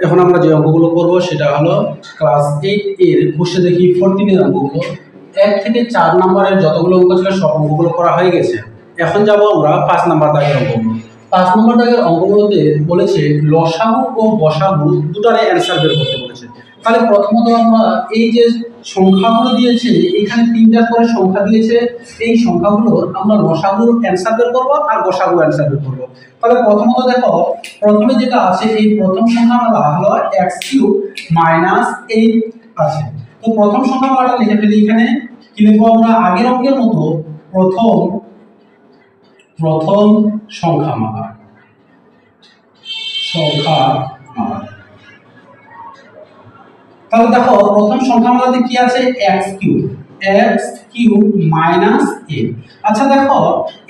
এখন আমরা যে অঙ্কগুলো করব সেটা হলো ক্লাস 8 এর বসে দেখি 14 এর অঙ্কগুলো। 1 থেকে 4 নম্বরের যতগুলো অঙ্ক ছিল সব অঙ্কগুলো করা হয়ে গেছে। এখন যাব আমরা 5 নম্বর দাগের অঙ্কগুলো। 5 নম্বর দাগের অঙ্কগুলোতে বলেছে লসাগু ও গসাগু দুটারে অ্যান্সার বের করতে বলেছে। তাহলে প্রথমত আমরা এই যে সংখ্যাগুলো দিয়েছে, এখানে তিনটা করে সংখ্যা দিয়েছে, এই সংখ্যাগুলোর আমরা লসাগুর অ্যান্সার বের করব আর গসাগুর অ্যান্সার বের করব। তাহলে প্রথমত দেখো, প্রথমে যেটা আছে এই প্রথম সংখ্যামালা হলো x³ - 8 আছে। তো প্রথম সংখ্যামালাটা লিখে ফেলি। এখানে কি লিখবো আমরা? আগের অঙ্কের মতো প্রথম সংখ্যামালা তাহলে দেখো প্রথম সংখ্যামালাতে কি আছে? x³ - 8। আচ্ছা দেখো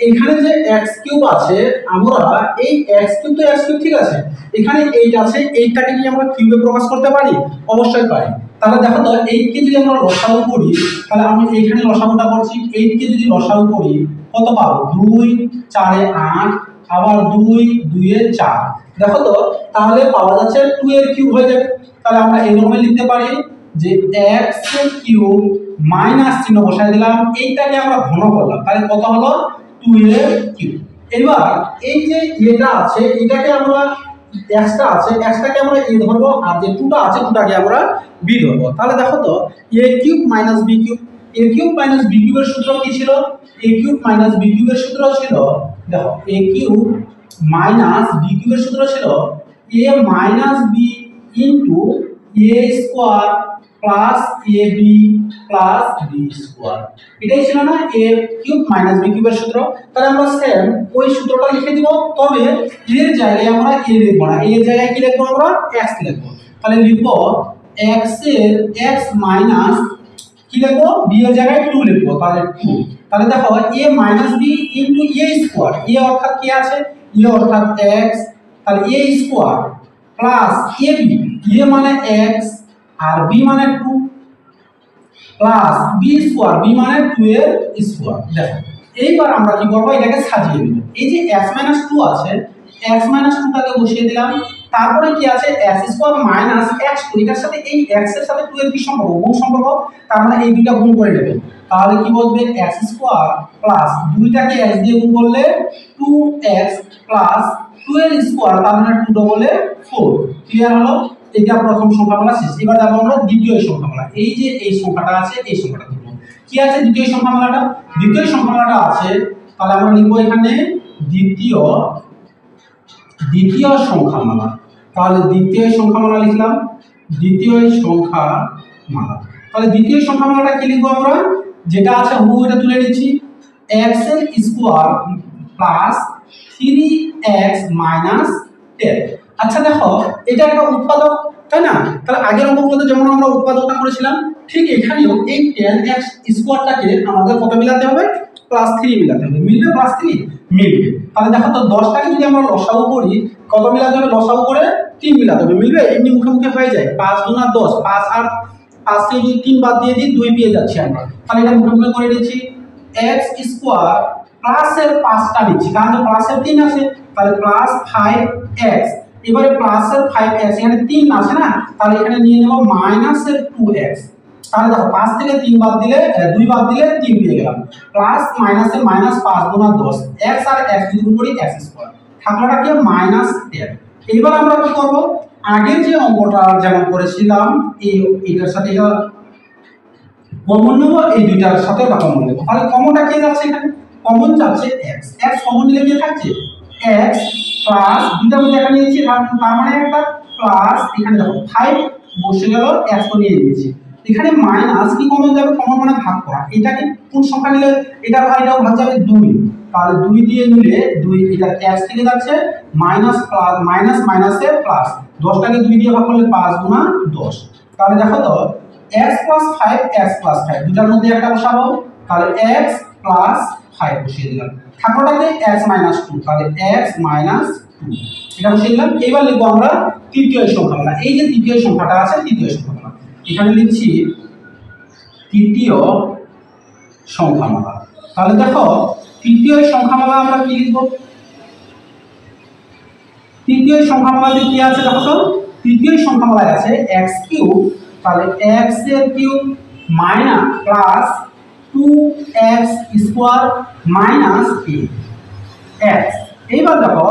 এখানে যে x³ আছে, আমরা এই x³ তো x³ ঠিক আছে, এখানে 8 আছে, 8টাকে কি আমরা কিউবে প্রকাশ করতে পারি? অবশ্যই পারি। তাহলে দেখো তো 8 কে যদি আমরা লসাগু করি, তাহলে আমি এইখানে লসাগুটা করছি, 8 কে যদি লসাগু করি কত পাবো? 2 4 এ 8, আবার 2 2 এ 4। দেখো তো তাহলে পাওয়া যাচ্ছে 2 এর কিউব হয়ে যাবে। তাহলে আমরা এইভাবে লিখতে পারি যে x³ মাইনাস চিহ্ন বসাই দিলাম, এইটাকে আমরা ঘন করলাম, তাহলে কত হলো? 2 এর কিউব। এবার এই যে এটা আছে, এটাকে আমরা xটা আছে, xটাকে আমরা a ধরবো, আর যে 2টা আছে 2টাকে আমরা b ধরবো। তাহলে দেখো তো a³ - b³ a³ - b³ এর সূত্র কি ছিল? a³ - b³ এর সূত্র ছিল, দেখো a³ - b³ এর সূত্র ছিল a - b into a square plus ab plus b square. এটাই ছিল না a³ - b³ এর সূত্র। তাহলে আমরা সেম ওই সূত্রটা লিখে দিব, তবে এর জায়গায় আমরা a লিখব না, এর জায়গায় কি লিখব? আমরা x লিখব। তাহলে লিখব x এর x মাইনাস কি লিখব? b এর জায়গায় 2 লিখব, তাহলে 2। তাহলে দেখো a - b into a square, a অর্থাৎ কি আছে? a অর্থাৎ x, তাহলে a square plus ab, a মানে x আর b মানে 2 প্লাস b স্কয়ার, b মানে 2 এর স্কয়ার। দেখো এইবার আমরা কি করব? এটাকে সাজিয়ে নেব। এই যে x - 2 আছে, x - 2টাকে বসিয়ে দিলাম, তারপরে কি আছে? x স্কয়ার মাইনাস x2, এটার সাথে এই x এর সাথে 2 এর কি সম্পর্ক? গুণ সম্পর্ক। তার মানে এই দুইটা গুণ করে নেব, তাহলে কি বলবে? x স্কয়ার প্লাস 2টাকে x দিয়ে গুণ করলে 2x প্লাস 2 এর স্কয়ার, তার মানে 2 ডবলে 4। ক্লিয়ার হলো? এটা প্রথম সংখ্যামালা শেষ। এবার যাব আমরা দ্বিতীয় সংখ্যামালা। এই যে এই সংখ্যাটা আছে, এই সংখ্যাটা দেখব কি আছে দ্বিতীয় সংখ্যামালাটা। দ্বিতীয় সংখ্যামালাটা আছে, তাহলে আমরা লিখব এখানে দ্বিতীয় সংখ্যামালা। তাহলে দ্বিতীয় সংখ্যামালা লিখলাম, দ্বিতীয় সংখ্যামালা। তাহলে দ্বিতীয় সংখ্যামালাটা কি লিখবো আমরা? যেটা আছে হুবহু এটা তুলে নিচ্ছি, x এর স্কয়ার প্লাস 3x মাইনাস 10। আচ্ছা দেখো এটা একটা উৎপাদক, তাই না? তাহলে আগের অঙ্কগুলোতে যেমন আমরা উৎপাদকটা করেছিলাম, ঠিক এখানেও এই 10x স্কয়ারটাকে আমাদের কত মিলাতে হবে? +3 মিলাতে হবে। মিলবে? +3 মিলবে। তাহলে দেখো তো 10টাকে যদি আমরা লসাগু করি কত মিলাতে হবে? লসাগু করে 3 মিলাতে হবে। মিলবে? এমনি মুখে মুখে হয়ে যায়, 5 × 10, 5 আর 5 থেকে যদি 3 বাদ দিয়ে দিই 2 পেয়ে যাচ্ছি আমরা। তাহলে এটা মুখে মুখে করে দিচ্ছি, x স্কয়ার প্লাসের 5টা নিচ্ছি, কারণ যে প্লাসের 3 আছে, তাহলে +5x। এবারে প্লাসের 5x, এখানে 3 আছে না, তাহলে এখানে নিয়ে নেব মাইনাসের 2x। তাহলে দেখো 5 থেকে 3 বাদ দিলে 2 বাদ দিলে 3 পেয়ে গেলাম, প্লাস মাইনাসে মাইনাস 5 × 10, x আর x যদি গুণ করি x স্কয়ার, থাকলোটা কি? -10। এবার আমরা কি করব? আগের যে অঙ্কটা যেমন করেছিলাম, এটার সাথে এটা কমন নেব, এই দুইটার সাথে এটা কমন নেব। তাহলে কমনটা কি যাচ্ছে? এখানে কমন যাচ্ছে x। x কমন নিলে কি থাকছে? x প্লাস দুইটার মধ্যে একটা নিয়েছি, তার মানে একটা প্লাস, এখানে দেখো 5 বসে গেল, x তো নিয়ে নিয়েছি, এখানে মাইনাস কি কমন যাবে? কমন মানে ভাগ করা। এটাকে কোন সংখ্যা নিলে এটা ভাগ, এটাও ভাগ যাবে 2, তাহলে 2 দিয়ে নিলে 2, এটা x থেকে যাচ্ছে মাইনাস প্লাস, মাইনাস মাইনাসে প্লাস, 10টাকে 2 দিয়ে ভাগ করলে 5 × 10। তাহলে দেখো তো x + 5 x + 5 দুটার মধ্যে একটা বসাবো, তাহলে x + 5 বসিয়ে দিলাম, থাকলোটাকে x - 2, তাহলে x - 2 এটা বসিয়ে দিলাম। এবার লিখবো আমরা তৃতীয় সংখ্যামালা। এই যে তৃতীয় সংখ্যাটা আছে, তৃতীয় সংখ্যামালা এখানে লিখছি তৃতীয় সংখ্যামালা। তাহলে দেখো তৃতীয় সংখ্যামালা আমরা কি লিখব? তৃতীয় সংখ্যামালাতে কি আছে দেখো তো? তৃতীয় সংখ্যামালায় আছে x কিউব, তাহলে x এর cube minus plus 2x square minus x। এইবার দেখো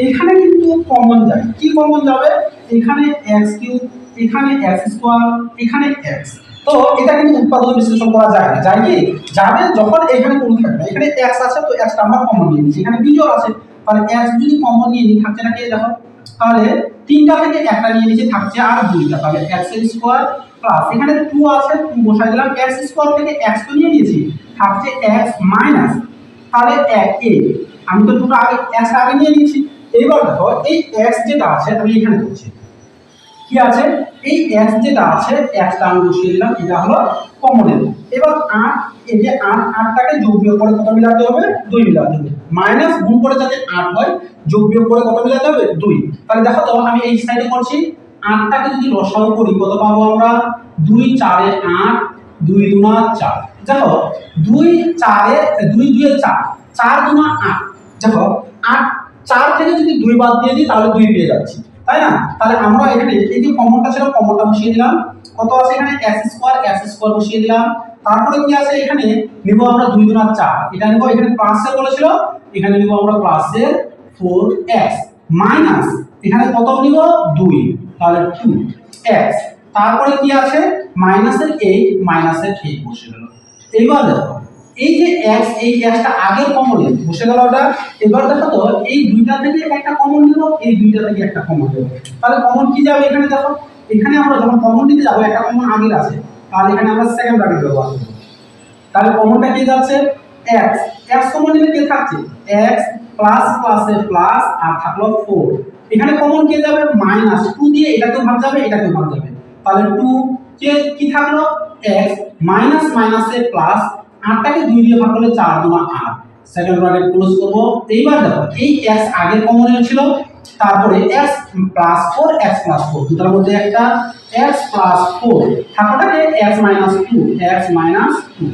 এখানে কিন্তু কমন যায়, কি কমন যাবে, এখানে x কিউব, এখানে x স্কয়ার, এখানে x। তো এটা কিন্তু উৎপাদক বিশ্লেষণ করা যায় না, যায় কি যাবে যখন এখানে কোনো থাকবে, এখানে x আছে তো x টা আমরা কমন নিয়ে নিচ্ছি, এখানে বিজোড় আছে তাহলে x যদি কমন নিয়ে নিই থাকছে না, কে দেখো তাহলে তিনটা থেকে একটা নিয়ে নিচে থাকছে আর দুইটা, তাহলে x এর স্কয়ার প্লাস এখানে 2 আছে 2 বসাই দিলাম, x স্কয়ার থেকে x তো নিয়ে নিয়েছি থাকছে x মাইনাস, তাহলে 1a আমি তো দুটো আগে x আগে নিয়ে নিয়েছি। এইবার দেখো এই x যেটা আছে আমি এখানে করছি কি আছে, এই x যেটা আছে x টা আমি বসিয়ে দিলাম, এটা হলো কমনের। এবার 8 এই যে 8 টাকে যোগ বিয়োগ করে কত মিলাতে হবে, 2 মিলাতে হবে, মাইনাস গুণ করে যাতে 8 হয়, যোগ বিয়োগ করে কত মিলাতে হবে 2। তাহলে দেখো তো আমি এই সাইডে করছি, 8 টাকে যদি লসাগু করি কত পাবো আমরা, 2 4 এ 8, 2 2 4, দেখো 2 4 এ 2 2 এ 4, 4 2 8, দেখো 8 4 থেকে যদি 2 বাদ দিয়ে দিই তাহলে 2 পেয়ে যাচ্ছি, তাই না। তাহলে আমরা এখানে এই যে কমনটা ছিল কমনটা বসিয়ে দিলাম, কত আছে এখানে x স্কয়ার বসিয়ে দিলাম, তারপরে কি আছে এখানে নিব আমরা 2 2 4, এটা নিব এখানে প্লাসের বলেছিল, এখানে নিব আমরা প্লাসের 4x মাইনাস এখানে কত নিব 2, তাহলে 2x, তারপরে কি আছে মাইনাসের 8 বসে গেল। এইবার দেখো এই যে x, এই x টা আগের কমনে বসে গেল ওটা। এবার দেখো তো এই দুইটা থেকে একটা কমন নিব, এই দুইটা থেকে একটা কমন নেব, তাহলে কমন কি যাবে এখানে দেখো, এখানে আমরা যখন কমন নিতে যাব একটা কমন আগের আছে, তাহলে এখানে আমরা সেকেন্ড ব্র্যাকেট ব্যবহার করব, তাহলে কমনটা কি যাচ্ছে x কমন নিলে কি থাকছে x প্লাস প্লাসে প্লাস আর থাকলো 4, এখানে কমন কি যাবে মাইনাস 2 দিয়ে এটাকেও ভাগ যাবে এটাকেও ভাগ যাবে, তাহলে 2 কে কি থাকলো x মাইনাস মাইনাসে প্লাস, 8 টাকে 2 দিয়ে ভাগ করলে 4 2 8, সেকেন্ড ব্র্যাকেট ক্লোজ করব। এইবার দেখো এই x আগে কমন ছিল, তারপরে x প্লাস 4 x প্লাস 4 দুটার মধ্যে একটা x plus 4 থাকাটাকে x minus 2 x minus 2।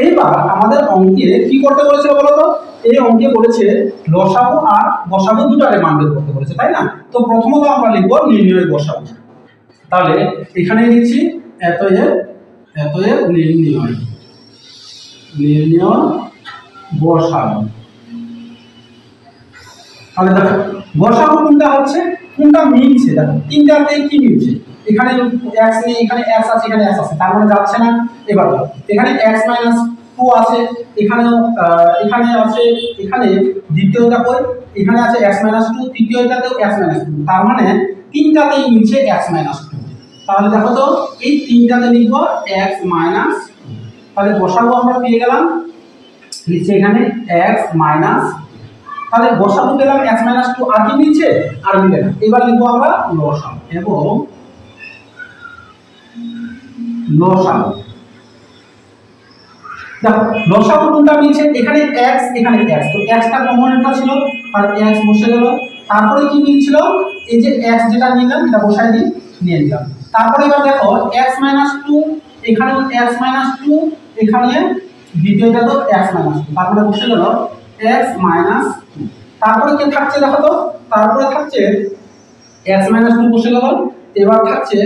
এইবার আমাদের অঙ্কে কি করতে বলেছিল বলো তো, এই অঙ্কে বলেছে লসাগু আর গসাগু দুটারে মান বের করতে বলেছে, তাই না। তো প্রথমত আমরা লিখব নির্ণয়ের গসাগু, তাহলে এখানে লিখছি এত এর নির্ণয় গসাগু। তাহলে দেখো গসাগু কোনটা হচ্ছে, কোনটা মিলছে, দেখো তিনটাতে কি মিলছে, এখানে x নেই, এখানে x আছে, এখানে x আছে, তার মানে যাচ্ছে না। এবার এখানে x মাইনাস 2 আছে, এখানে আছে, এখানে দ্বিতীয়টা কই, এখানে আছে x মাইনাস 2, তৃতীয়টাতেও x মাইনাস 2, তার মানে তিনটাতেই মিলছে x মাইনাস 2। তাহলে দেখো তো এই তিনটাতে লিখব x মাইনাস 2, তাহলে গসাগু আমরা পেয়ে গেলাম, নিচে এখানে x মাইনাস, তাহলে গসাগু পেলাম x মাইনাস 2, আর কি নিচে আর মিলে না। এবার লিখব আমরা লসাগু, এবং লসাগু দেখো লসাগু কোনটা মিলছে, এখানে x এখানে x, তো x টা কমনটা ছিল আর x বসে গেল, তারপরে কি মিলছিল এই যে x যেটা নিলাম এটা বসাই দিই নিয়ে নিলাম, তারপরে এবার দেখো x মাইনাস 2, এখানেও x মাইনাস 2, এখানে দ্বিতীয়টা তো x মাইনাস 2, তারপরে বসে গেল x মাইনাস 2, তারপরে কি থাকছে দেখো তো, তারপরে থাকছে x মাইনাস 2 বসে গেল, এবার থাকছে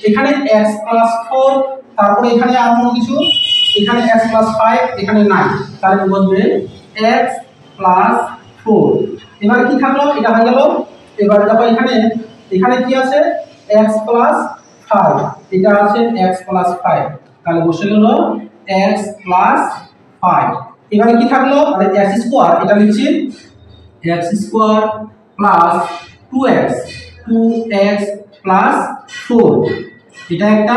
এখানে x প্লাস 4, তারপরে এখানে আর কোনো কিছু, এখানে x প্লাস 5, এখানে নাই, তাহলে বলবে x প্লাস 4, এবার কি থাকলো এটা হয়ে গেল। এবার দেখো এখানে কি আছে x প্লাস 5, এটা আছে x প্লাস 5, তাহলে বসে গেল x প্লাস 5। এবারে কি থাকলো, তাহলে x স্কয়ার, এটা লিখছি x square plus 2x plus 4, এটা একটা।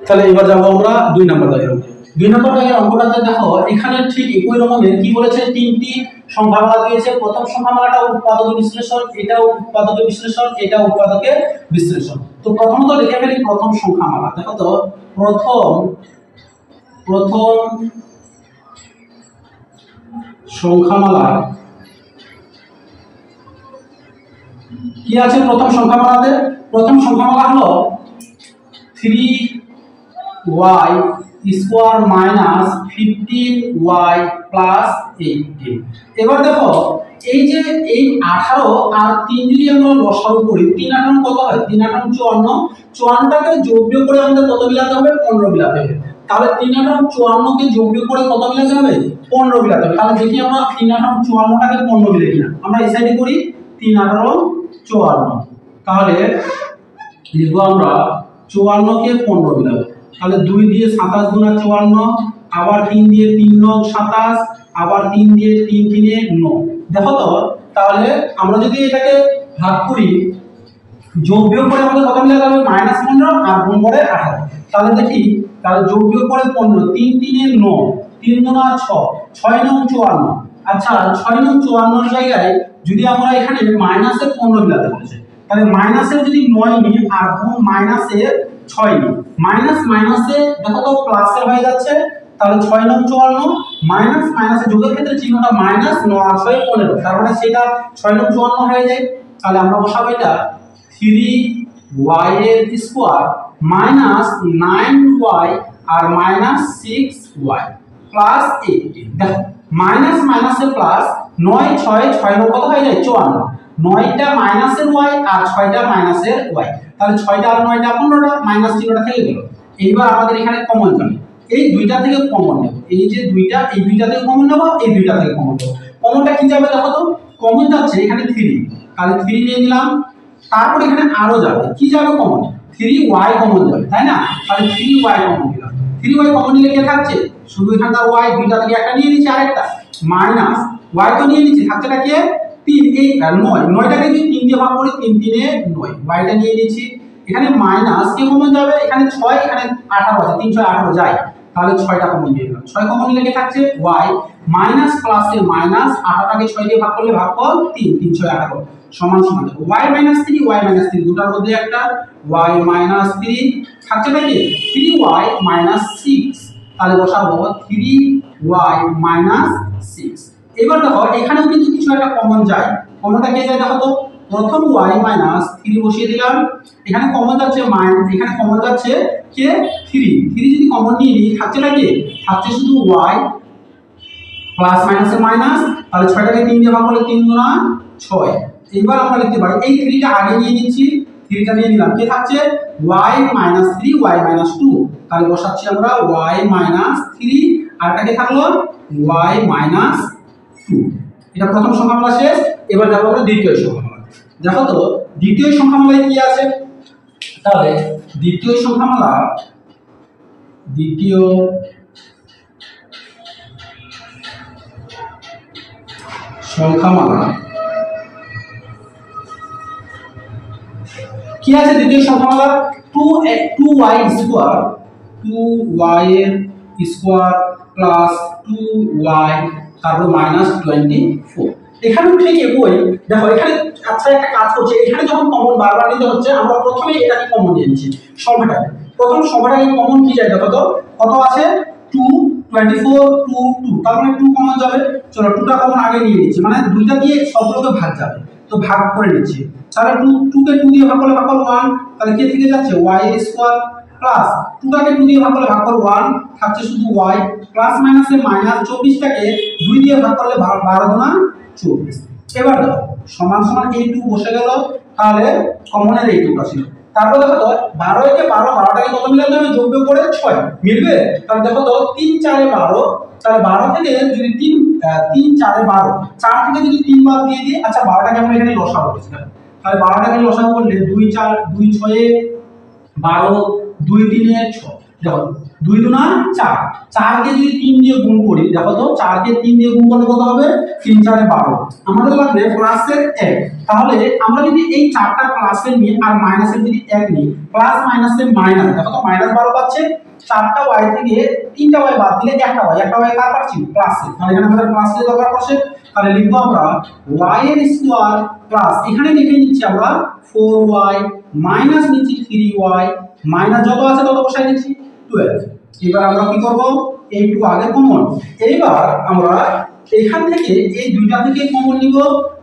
তাহলে এবার যাবো আমরা 2 নম্বর দাগের অঙ্কে। 2 নম্বর দাগের অঙ্কটাতে দেখো এখানে ঠিক একই রকমের কি বলেছে, তিনটি সংখ্যামালা দিয়েছে, প্রথম সংখ্যামালাটা উৎপাদক বিশ্লেষণ, এটাও উৎপাদক বিশ্লেষণ, এটাও উৎপাদকের বিশ্লেষণ। তো প্রথমত লিখে ফেলি প্রথম সংখ্যামালা, দেখো তো প্রথম সংখ্যামালা কি আছে, প্রথম সংখ্যামালাতে প্রথম সংখ্যামালা হলো 3y square minus 15y plus 18। এবার দেখো এই যে এই 18 আর 3 যদি আমরা লসাগু করি 3 18 কত হয় 3 18 54 54টাকে যোগ বিয়োগ করে আমাদের কত মিলাতে হবে 15 মিলাতে হবে তাহলে 3 18 54 কে যোগ বিয়োগ করে কত মিলাতে হবে 15 মিলাতে হবে তাহলে দেখি আমরা 3 18 54টাকে 15 মিলে কিনা আমরা এই সাইডে করি 3 18 54 তাহলে লিখবো আমরা 54 কে 15 মিলাবো তাহলে 2 দিয়ে 27 গুণা 54 আবার 3 দিয়ে 3 9 27 আবার 3 দিয়ে 3 3 9 দেখো তো তাহলে আমরা যদি এটাকে ভাগ করি যোগ বিয়োগ করে আমাদের কত মিলাতে হবে -15 আর গুণ করে 18 তাহলে দেখি তাহলে যোগ বিয়োগ করে 15 3 3 9 3 গুণা 6 6 9 54 আচ্ছা 6 9 54 এর জায়গায় যদি আমরা এখানে মাইনাসের 15 মিলাতে বলেছে তাহলে মাইনাসের যদি 9 নিই আর গুণ মাইনাসের 6 নিই মাইনাস মাইনাসে দেখো তো প্লাসের হয়ে যাচ্ছে তাহলে 6 9 54 মাইনাস মাইনাসে যোগের ক্ষেত্রে চিহ্নটা মাইনাস 9 আর 6 15 তার মানে সেটা 6 9 54 হয়ে যায় তাহলে আমরা বসাবো এটা 3y এর স্কয়ার মাইনাস 9y আর মাইনাস 6y প্লাস 18 দেখো মাইনাস মাইনাসের প্লাস 9 6 6 এর কত হয়ে যায় 54 9টা মাইনাসের y আর 6টা মাইনাসের y তাহলে 6টা আর 9টা 15টা মাইনাস চিহ্নটা থেকে গেল এইবার আমাদের এখানে কমন যাবে এই দুইটা থেকে কমন নেব এই যে দুইটা এই দুইটা থেকে কমন নেব এই দুইটা থেকে কমন নেব কমনটা কি যাবে দেখো তো কমন যাচ্ছে এখানে 3 তাহলে 3 নিয়ে নিলাম তারপর এখানে আরো যাবে কি যাবে কমন 3y কমন যাবে তাই না তাহলে 3y কমন নিলাম 3y কমন নিলে কি থাকছে শুধু এখানকার y দুইটা থেকে একটা নিয়ে নিচ্ছি আরেকটা মাইনাস y তো নিয়ে নিচ্ছি থাকছেটা কি 3 এই 9 9টাকে যদি 3 দিয়ে ভাগ করি 3 3 এ 9 y টা নিয়ে নিচ্ছি এখানে মাইনাস কি কমন যাবে এখানে 6 এখানে 18 আছে 3 6 18 যায় তাহলে 6টা কমন দিয়ে দিলাম 6 কমন নিলে কি থাকছে y মাইনাস প্লাসে মাইনাস 18টাকে 6 দিয়ে ভাগ করলে ভাগফল 3 3 6 18 সমান সমান y - 3 y - 3 দুটার মধ্যে একটা y - 3 থাকছে নাকি 3y - 6 তাহলে বসাবো 3y - 6 এবার দেখো এখানেও কিন্তু কিছু একটা কমন যায় কমনটা কি যায় দেখো তো প্রথম y - 3 বসিয়ে দিলাম এখানে কমন যাচ্ছে এখানে কমন যাচ্ছে কে 3 যদি কমন নিয়ে নিই থাকছে নাকি থাকছে শুধু y প্লাস মাইনাসের মাইনাস তাহলে 6টাকে 3 দিয়ে ভাগ করলে 3 গুণা 6 এবার আমরা লিখতে পারি এই 3টা আগে নিয়ে নিচ্ছি 3টা নিয়ে নিলাম কি থাকছে y - 3 y - 2 তাহলে বসাচ্ছি আমরা y - 3 আর এটাকে থাকলো y - 2 এটা প্রথম সংখ্যামালা শেষ এবার যাব আমরা দ্বিতীয় সংখ্যামালা দেখো তো দ্বিতীয় সংখ্যামালায় কি আছে তাহলে দ্বিতীয় সংখ্যামালা কি আছে দ্বিতীয় সংখ্যামালা 2y স্কয়ার 2y এর স্কয়ার প্লাস 2y তারপর -24 এখানেও ঠিক একই দেখো এখানে আচ্ছা একটা কাজ করছে এখানে যখন কমন বারবার নিতে হচ্ছে আমরা প্রথমে এটাকে কমন নিয়ে নিচ্ছি সংখ্যাটাকে প্রথম সংখ্যাটাকে কমন কি যায় দেখো তো কত আছে 2 24 2 2 তার মানে 2 কমন যাবে চলো 2টা কমন আগে নিয়ে নিচ্ছি মানে দুইটা দিয়ে সবগুলোকে ভাগ যাবে তো ভাগ করে নিচ্ছি তাহলে 2 কে 2 দিয়ে ভাগ করলে ভাগফল 1 তাহলে কি থেকে যাচ্ছে y এর স্কয়ার প্লাস 2টাকে 2 দিয়ে ভাগ করলে ভাগফল 1 থাকছে শুধু y প্লাস মাইনাসে -24টাকে 2 দিয়ে ভাগ করলে 12 গুণা 24 এবার দেখো সমান সমান এই 2 বসে গেল তাহলে কমনের এই 2টা ছিল তারপর দেখো তো 12 কে 12 12টাকে কত মিলাতে হবে যোগ বিয়োগ করে 6 মিলবে তাহলে দেখো তো 3 4 এ 12 তাহলে 12 থেকে যদি 3 4 এ 12 4 থেকে যদি 3 বাদ দিয়ে দিই আচ্ছা 12টাকে আমরা এখানে লসাগু করেছিলাম তাহলে 12টাকে লসাগু করলে 2 4 2 6 এ 12 2 3 এ 6 দেখো 2 দুনা 4 4 কে যদি 3 দিয়ে গুণ করি দেখো তো 4 কে 3 দিয়ে গুণ করলে কত হবে 3 4 এ 12 আমাদের লাগবে প্লাসের 1 তাহলে আমরা যদি এই 4টা প্লাসের নিই আর মাইনাসের যদি 1 নিই প্লাস মাইনাসের মাইনাস দেখো তো -12 পাচ্ছে 4টা y থেকে 3টা y বাদ দিলে একটা y কার পাচ্ছি প্লাসে তাহলে এখানে আমাদের প্লাসের দরকার পড়ছে তাহলে লিখবো আমরা y এর স্কয়ার প্লাস এখানে লিখে নিচ্ছি আমরা 4y মাইনাস নিচ্ছি 3y মাইনাস যত আছে তত বসাই দিচ্ছি 12 এবার আমরা কি করব এই 2 আগে কমন এইবার আমরা এখান থেকে এই দুইটা থেকে কমন নিব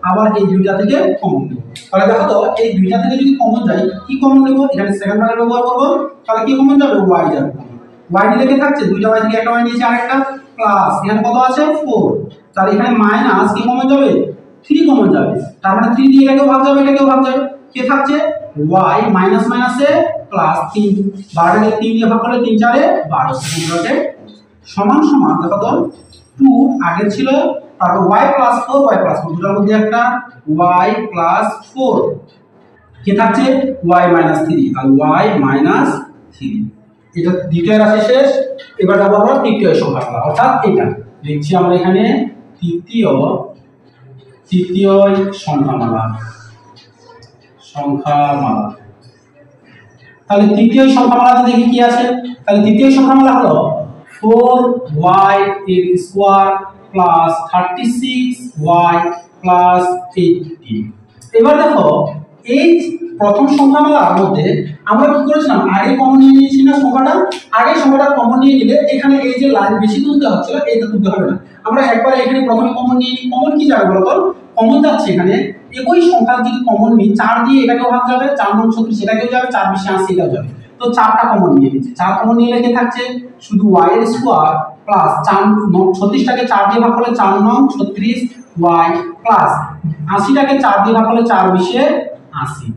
আবার এই দুইটা থেকে কমন নিব তাহলে দেখো তো এই দুইটা থেকে যদি কমন যায় কি কমন নিব এখানে সেকেন্ড বার ব্যবহার করব তাহলে কি কমন যাবে y যাবে y নিলে কি থাকছে দুইটা y থেকে একটা y নিয়েছি আরেকটা প্লাস এখানে কত আছে 4 তাহলে এখানে মাইনাস কি কমন যাবে 3 কমন যাবে, তার মানে 3 দিয়ে এটাকেও ভাগ যাবে, এটাকেও ভাগ যাবে, কে থাকছে y মাইনাস মাইনাসে প্লাস 3, 12 কে 3 দিয়ে ভাগ করলে 3 4 এ 12 সেকেন্ড ব্র্যাকেট সমান সমান দেখো তো 2 আগে ছিল, তারপর y প্লাস 4 y প্লাস 4 দুটোর মধ্যে একটা y প্লাস 4 কে থাকছে y মাইনাস 3, তাহলে y মাইনাস 3। এটা দ্বিতীয় রাশি শেষ। এবার যাবো আমরা তৃতীয় সংখ্যামালা, অর্থাৎ এটা লিখছি আমরা এখানে তৃতীয় সংখ্যামালা। তাহলে তৃতীয় সংখ্যামালাতে দেখি কি আছে। তাহলে তৃতীয় সংখ্যামালা হলো 4y এর স্কয়ার প্লাস 36y প্লাস 80। এবার দেখো এই প্রথম সংখ্যামালার মধ্যে আমরা কি করেছিলাম, আগে কমন নিয়ে নিয়েছি না সংখ্যাটা, আগে সংখ্যাটা কমন নিয়ে নিলে এখানে এই যে লাইন বেশি তুলতে হচ্ছিল এইটা তুলতে হবে না, আমরা একবার এখানে প্রথমে কমন নিয়ে নিই। কমন কি যাবে বলতো, কমন যাচ্ছে এখানে একই সংখ্যা যদি কমন নিই 4 দিয়ে এটাকেও ভাগ যাবে, 4 9 36 এটাকেও যাবে, 4 20 80 এটাও যাবে, তো 4টা কমন নিয়ে নিচ্ছি। 4 কমন নিয়ে লেগে থাকছে শুধু y এর স্কয়ার প্লাস 4 36 টাকে 4 দিয়ে ভাগ করলে 4 9 36 y প্লাস 80 টাকে 4 দিয়ে ভাগ করলে 4 20 80।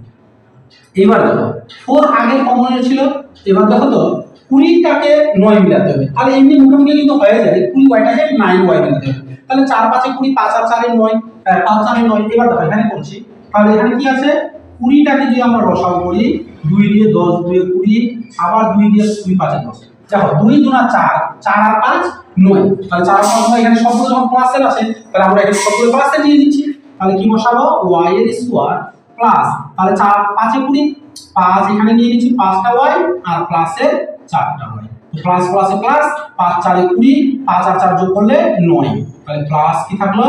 এবার দেখো 4 আগে কমন ছিল, এবার দেখো তো 20 টাকে 9 মিলাতে হবে, তাহলে এমনি মুখোমুখি কিন্তু হয়ে যায় 20 y টাকে 9y মিলাতে হবে, তাহলে 4 5 এ 20, 5 আর 4 এ 9, 5 4 এ 9। এবার দেখো এখানে করছি, তাহলে এখানে কি আছে 20 টাকে যদি আমরা লসাগু করি 2 দিয়ে 10 2 এ 20, আবার 2 দিয়ে 2 5 এ 10, দেখো 2 2 না 4, 4 আর 5 9, তাহলে 4 আর 5 9, এখানে সবগুলো যখন প্লাসের আছে তাহলে আমরা এখানে সবগুলো প্লাসে নিয়ে নিচ্ছি। তাহলে কি বসাবো y এর স্কয়ার প্লাস, তাহলে 4 5 এ 20, 5 এখানে নিয়ে নিচ্ছি 5টা y আর প্লাসে 4টা y, তো প্লাস প্লাসে প্লাস 5 4 এ 20, 5 আর 4 যোগ করলে 9, তাহলে প্লাস কি থাকলো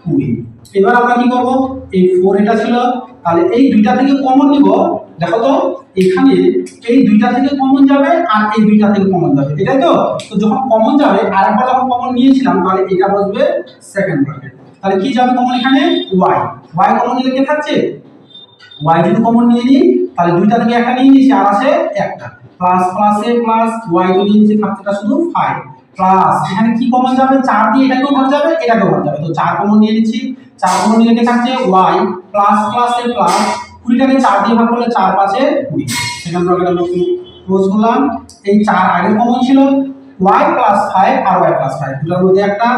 20। এবার আমরা কি করব, এই 4 এটা ছিল, তাহলে এই দুইটা থেকে কমন নিব, দেখো তো এখানে এই দুইটা থেকে কমন যাবে আর এই দুইটা থেকে কমন যাবে, এটাই তো। তো যখন কমন যাবে আরেকবার যখন কমন নিয়েছিলাম তাহলে এটা বসবে সেকেন্ড ব্র্যাকেট, তাহলে কি যাবে কমন এখানে y কমন নিলে কি থাকছে y যদি কমন নিয়ে নিই তাহলে দুইটা থেকে একটা নিয়ে নিয়েছি আর আছে একটা, প্লাস প্লাসে প্লাস y যদি নিচে থাকছে শুধু 5 প্লাস এখানে কি কমন যাবে 4 দিয়ে এটাকেও ভাগ যাবে এটাকেও ভাগ যাবে, তো 4 কমন নিয়ে নিচ্ছি, 4 কমন নিলে কি থাকছে y প্লাস প্লাসে প্লাস 20 টাকে 4 দিয়ে ভাগ করলে 4 5 এ 20, সেকেন্ড ব্র্যাকেট আমরা ক্লোজ করলাম। এই 4 আগে কমন ছিল y প্লাস 5 আর y প্লাস 5 দুটোর মধ্যে একটা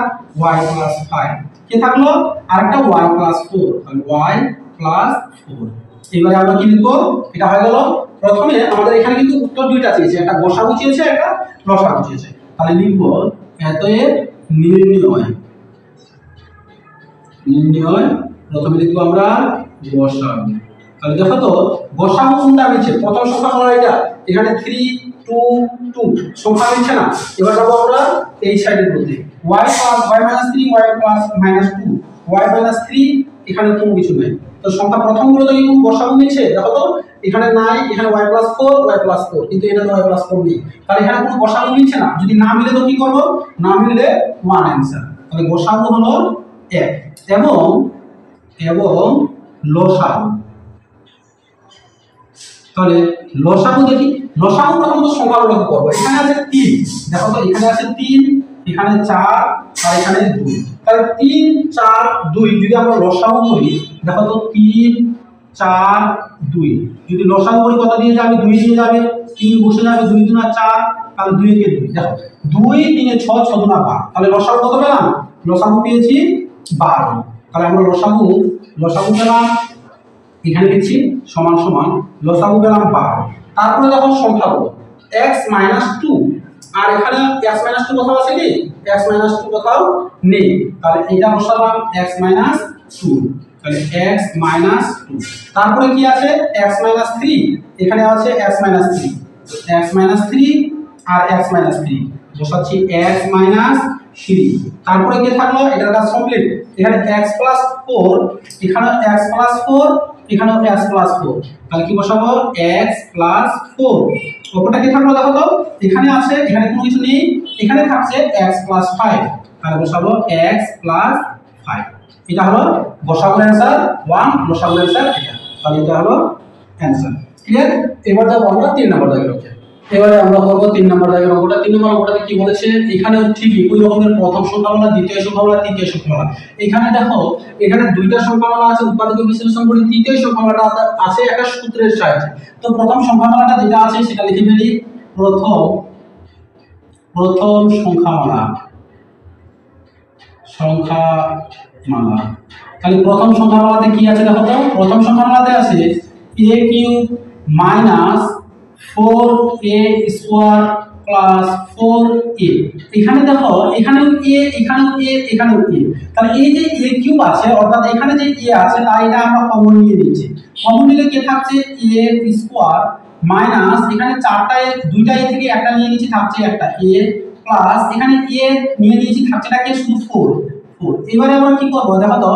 y প্লাস 5 কি থাকলো, আরেকটা y প্লাস 4, তাহলে y প্লাস 4। এবারে আমরা কি লিখব, এটা হয়ে গেল। প্রথমে আমাদের এখানে কিন্তু উত্তর দুইটা চেয়েছে, একটা গসাগু চেয়েছে একটা লসাগু চেয়েছে, তাহলে লিখব অতএব নির্ণয় প্রথমে লিখব আমরা গসাগু। তাহলে দেখো তো গসাগু কোনটা মিলছে, প্রথম সংখ্যা হলো এটা, এখানে 3 2 2 সংখ্যা মিলছে না। এবার যাব আমরা এই সাইডের মধ্যে y plus y minus 3 y plus minus 2 y minus 3, এখানে কোনো কিছু নাই, তো সংখ্যা প্রথমগুলো তো কিন্তু গসাগু মিলছে, দেখো তো এখানে নাই, এখানে y প্লাস 4 কিন্তু এটা তো y প্লাস 4 নেই, তাহলে এখানে কোনো গসাগু মিলছে না। যদি না মিলে তো কি করব, না মিললে 1 অ্যানসার, তাহলে গসাগু হলো 1 এবং লসাগু। তাহলে লসাগু দেখি, লসাগু প্রথমত সংখ্যাগুলো করব, এখানে আছে 3, দেখো তো এখানে আছে 3, এখানে 4 আর এখানে 2, তাহলে 3 4 2 যদি আমরা লসাগু করি, দেখো তো 3 4 2 যদি লসাগু করি কত দিয়ে যাবে, 2 দিয়ে যাবে, 3 বসে যাবে, 2 2 4, তাহলে 2 কে 2, দেখো 2 3 6 6 2 12, তাহলে লসাগু কত পেলাম, লসাগু পেয়েছি 12। তাহলে আমরা লসাগু পেলাম, এখানে লিখছি সমান সমান লসাগু পেলাম 12। তারপরে যখন সংখ্যাগুলো x - 2, আর এখানে x - 2 কোথাও আছে কি, x - 2 কোথাও নেই, তাহলে এটা বসালাম x - 2, তাহলে x - 2। তারপরে কি আছে x - 3, এখানে আছে x - 3, x - 3 আর x - 3 বসাচ্ছি x - 3। তারপরে কি থাকলো, এটার কাজ কমপ্লিট, এখানে x + 4, এখানে x + 4, এখানেও x + 4, তাহলে কি বসাবো x + 4। ওপরটা কি থাকলো দেখো তো, এখানে আছে, এখানে কোনো কিছু নেই, এখানে থাকছে x + 5, তাহলে বসাবো x + 5। এটা হলো গসাগুর অ্যানসার 1, লসাগুর অ্যানসার এটা, তাহলে এটা হলো অ্যানসার। ক্লিয়ার। এবার যাব আমরা 3 নম্বর দাগের ওকে। এবারে আমরা করব 3 নম্বর দাগের অঙ্কটা। 3 নম্বর অঙ্কটাতে কি বলেছে, এখানেও ঠিকই ওই রকমের প্রথম সংখ্যামালা, দ্বিতীয় সংখ্যামালা, তৃতীয় সংখ্যামালা। এখানে দেখো এখানে দুইটা সংখ্যামালা আছে, উৎপাদক বিশ্লেষণ করে তৃতীয় সংখ্যামালাটা আছে একটা সূত্রের সাহায্যে। তো প্রথম সংখ্যামালাটা যেটা আছে সেটা লিখে ফেলি। প্রথম সংখ্যামালা তাহলে প্রথম সংখ্যামালাতে কি আছে দেখো তো। প্রথম সংখ্যামালাতে আছে a cube minus 4a square plus 4a। এখানে দেখো এখানেও a এখানেও a এখানেও a, তাহলে এই যে a কিউব আছে অর্থাৎ এখানে যে a আছে তাই এটা আমরা কমন নিয়ে নিচ্ছি। কমন নিলে কি থাকছে a স্কয়ার মাইনাস এখানে চারটায় দুইটা a থেকে একটা নিয়ে নিচ্ছি থাকছে একটা a প্লাস এখানে a নিয়ে নিয়েছি থাকছেটাকে শুধু 4। এবারে আমরা কি করব দেখো তো,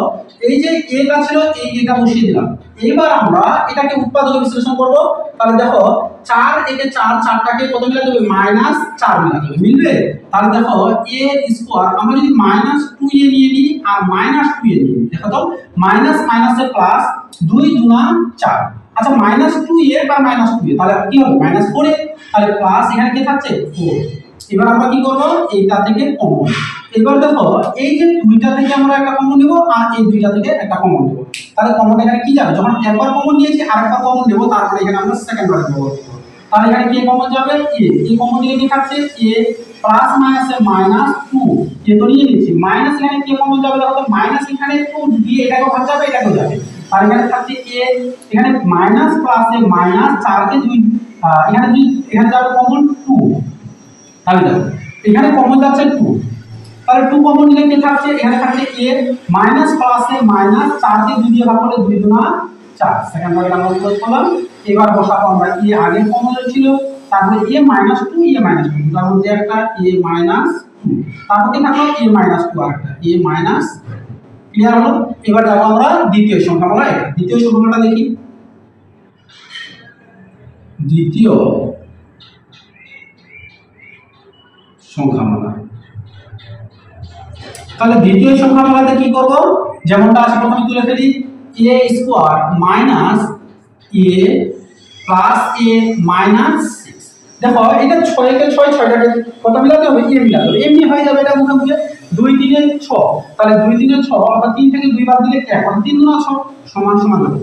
এই যে এটা ছিল এই এটা বসিয়ে দিলাম। এবার আমরা এটাকে উৎপাদক বিশ্লেষণ করব। তাহলে দেখো 4 একে 4 চারটাকে কত মিলাতে হবে -4 মিলাতে হবে, মিলবে? তাহলে দেখো a স্কয়ার আমরা যদি -2a নিয়ে নিই আর -2a নিয়ে নিই, দেখো তো মাইনাস মাইনাসে প্লাস 2 দুনা 4। আচ্ছা -2a বা -2a তাহলে কি হবে -4a, তাহলে প্লাস এখানে কি থাকছে 4। এবার আমরা কি করব এইটা থেকে কমন। এবার দেখো এই যে দুইটা থেকে আমরা একটা কমন নেব আর এই দুইটা থেকে একটা কমন নেব। তাহলে কমন এখানে কি যাবে, যখন একবার কমন নিয়েছি আরেকবার কমন নেব তারপরে এখানে আমরা সেকেন্ড বার নেব। তাহলে এখানে কি কমন যাবে a কমন নিলে কি থাকছে a প্লাস মাইনাসে -2 এ তো নিয়ে নিয়েছি মাইনাস এখানে কি কমন যাবে দেখো তো মাইনাস এখানে 2 দিয়ে এটাকে ভাগ যাবে এটাকেও যাবে। আর এখানে থাকছে a এখানে মাইনাস প্লাসে মাইনাস 4 কে 2 এখানে যাবে কমন 2। তাহলে দেখো এখানে কমন যাচ্ছে 2, তাহলে 2 কমন নিলে কি থাকছে এখানে থাকছে a মাইনাস প্লাসে মাইনাস 4 কে 2 দিয়ে ভাগ করলে 2 দুনা 4 সেকেন্ড ভাগে আমরা ক্লোজ করলাম। এবার বসাবো আমরা a আগে কমন ছিল তারপরে a -2 a -2 তার মধ্যে একটা a -2 তারপর কি থাকলো a -2 আরেকটা a ক্লিয়ার হলো। এবার যাব আমরা দ্বিতীয় সংখ্যামালা। দ্বিতীয় সংখ্যামালাটা দেখি। দ্বিতীয় সংখ্যামালা, তাহলে দ্বিতীয় সংখ্যামালাতে কি করব যেমনটা আছে প্রথমে তুলে ফেলি a square minus a plus a minus 6। দেখো এটা 6 কে 6 6টাকে কত মিলাতে হবে a মিলাতে হবে, এমনি হয়ে যাবে এটা মুখে মুখে 2 3 এর 6। তাহলে 2 3 এর 6 অর্থাৎ 3 থেকে 2 বাদ দিলে 1 অর্থাৎ 3 গুণ 6 সমান সমান হবে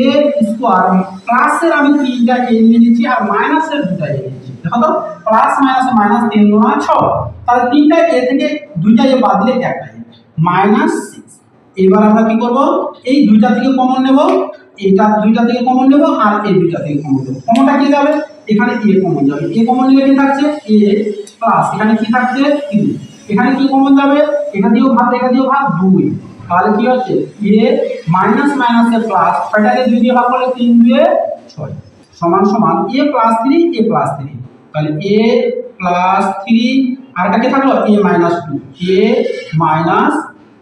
a স্কয়ার প্লাসের আমি 3টা a নিয়ে নিয়েছি আর মাইনাসের 2টা a নিয়েছি। দেখো তো প্লাস মাইনাস মাইনাস 3 গুণ 6, তাহলে 3টা a থেকে 2টা a বাদ দিলে একটা -6। এবার আমরা কি করব এই দুইটা থেকে কমন নেব, এটা দুইটা থেকে কমন নেব আর এই দুইটা থেকে কমন নেব। কমনটা কি যাবে এখানে a কমন যাবে, a কমন নিলে কি থাকছে a প্লাস এখানে কি থাকছে 3, এখানে কি কমন যাবে এটা দিয়েও ভাগ 2। তাহলে কি হচ্ছে a মাইনাস মাইনাসে প্লাস 6টাকে 2 দিয়ে ভাগ করলে 3 2 6 সমান সমান a প্লাস 3 a প্লাস 3। তাহলে a প্লাস 3 আর এটা কি থাকলো a মাইনাস 2 a মাইনাস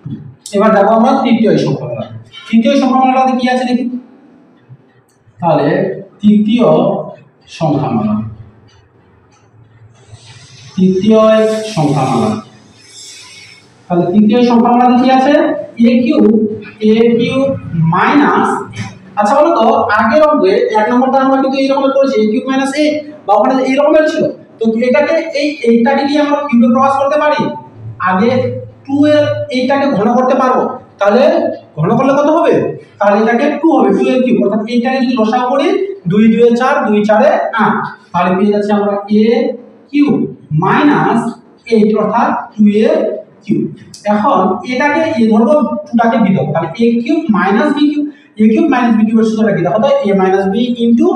2। এবার দেখো আমরা তৃতীয় সংখ্যামালা। তৃতীয় সংখ্যামালাতে কি আছে দেখি। তাহলে তৃতীয় সংখ্যামালা, তাহলে তৃতীয় সংখ্যামালাতে কি আছে a কিউব মাইনাস। আচ্ছা বলো তো আগের অঙ্কে 1 নম্বরটা আমরা কিন্তু এই রকমের করেছি a কিউব মাইনাস a, বা ওখানে এই রকমের ছিল। তো এটাকে এইটাকে কি আমরা কিউবে প্রকাশ করতে পারি? আগে 2 এর এইটাকে ঘন করতে পারবো, তাহলে ঘন করলে কত হবে তাহলে এটাকে 2 হবে 2 এর কিউব, অর্থাৎ এইটাকে যদি লসাগু করি 2 2 এ 4 2 4 এ 8, তাহলে পেয়ে যাচ্ছে আমরা a কিউব মাইনাস 8 অর্থাৎ 2 এর কিউব। এখন এটাকে a ধরবো 2টাকে b ধরবো, তাহলে a cube minus b cube, a cube minus b কিউবের সূত্রটা কি দেখো তো a minus b into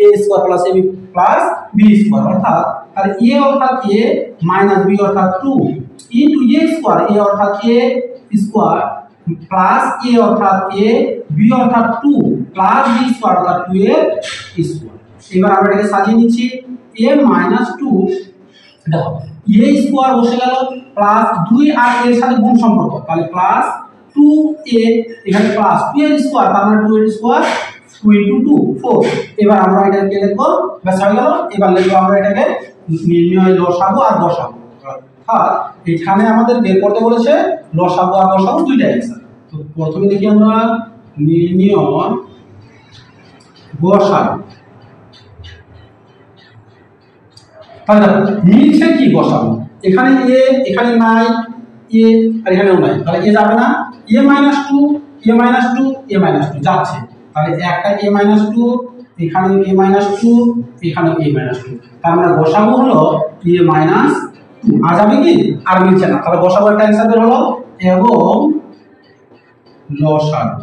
a square plus ab plus b square, অর্থাৎ তাহলে a অর্থাৎ a মাইনাস b অর্থাৎ 2 ইনটু a স্কয়ার a অর্থাৎ a স্কয়ার প্লাস a অর্থাৎ a b অর্থাৎ 2 প্লাস b স্কয়ার অর্থাৎ 2 এর স্কয়ার। এবার আমরা এটাকে সাজিয়ে নিচ্ছি a মাইনাস 2 দেখো a স্কয়ার বসে গেল প্লাস 2 আর এর সাথে গুণ সম্পর্ক, তাহলে প্লাস 2a এখানে প্লাস 2 এর স্কয়ার তার মানে 2 এর স্কয়ার 2 ইনটু 2 4। এবার আমরা এটাকে লিখবো ব্যাস হয়ে গেল। এবার লিখবো আমরা এটাকে নির্ণয় লসাগু আর গসাগু, অর্থাৎ এখানে আমাদের বের করতে বলেছে লসাগু আর গসাগু দুইটা অ্যানসার। তো প্রথমে দেখি আমরা নির্ণয় গসাগু। তাহলে দেখো মিলছে কি বসাবো, এখানে এ এখানে নাই, এ আর এখানেও নাই, তাহলে এ যাবে না, এ মাইনাস টু এ মাইনাস টু এ মাইনাস টু যাচ্ছে, তাহলে একটা এ মাইনাস টু, এখানে এ মাইনাস টু, এখানে এ মাইনাস টু, তার মানে বসাবো হলো এ মাইনাস টু। আর যাবে কি, আর মিলছে না, তাহলে বসাবো একটা অ্যান্সার বের হলো এবং লসাগু।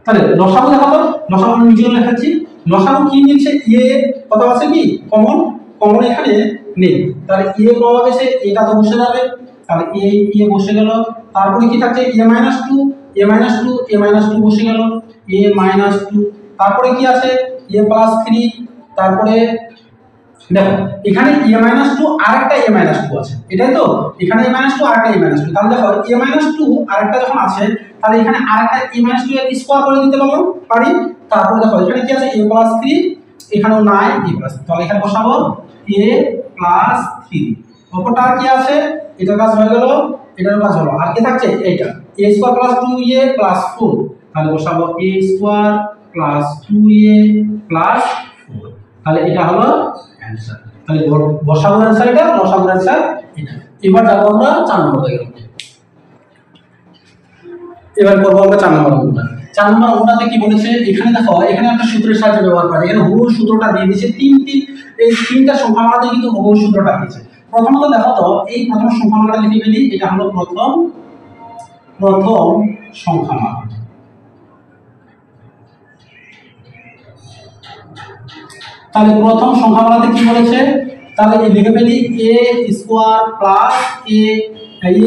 তাহলে লসাগু দেখো তো, লসাগু আমি নিজেও লেখাচ্ছি, লসাগু কি মিলছে, এ কত আছে কি কমন, কমন এখানে নেই, তাহলে এ পাওয়া গেছে, এটা তো বসে যাবে, তাহলে এ বসে গেল, তারপরে কি থাকছে এ মাইনাস টু এ মাইনাস টু এ মাইনাস টু বসে গেল, এ মাইনাস টু, তারপরে কি আছে এ প্লাস থ্রি, তারপরে দেখো এখানে এ মাইনাস টু আর একটা এ মাইনাস টু আছে, এটাই তো, এখানে এ মাইনাস টু আর একটা এ মাইনাস টু, তাহলে দেখো এ মাইনাস টু আর একটা যখন আছে, তাহলে এখানে আর একটা এ মাইনাস টু এর স্কোয়ার করে দিতে পারি, তারপরে দেখো এখানে কি আছে এ প্লাস থ্রি, এখানেও নাই এ প্লাস, তাহলে এখানে বসাবো এ প্লাস থ্রি, অপরটা কি আছে, এটার কাজ হয়ে গেল, এটার কাজ হলো, আর কি থাকছে এইটা এ স্কোয়ার প্লাস টু এ প্লাস ফোর, তাহলে বসাবো এ স্কোয়ার প্লাস টু এ প্লাস ফোর, তাহলে এটা হলো অ্যান্সার। তাহলে বসাবো অ্যান্সার এটা, লসাগুর অ্যান্সার এটা। এবার যাবো আমরা 4 নম্বর দাগে, এবার করবো আমরা 4 নম্বর অঙ্কটা। 4 নম্বর অঙ্কটাতে কি বলেছে, এখানে দেখো এখানে একটা সূত্রের সাহায্যে ব্যবহার করে, এখানে হুবহু সূত্রটা দিয়ে দিয়েছে, এই তিনটা সংখ্যামালাতে কিন্তু হুবহু সূত্রটা দিয়েছে। প্রথমত দেখো তো, এই প্রথম সংখ্যামালাটা লিখে ফেলি, এটা হলো প্রথম সংখ্যামালা। তাহলে প্রথম সংখ্যামালাতে কি বলেছে, তাহলে এই লিখে ফেলি A square plus A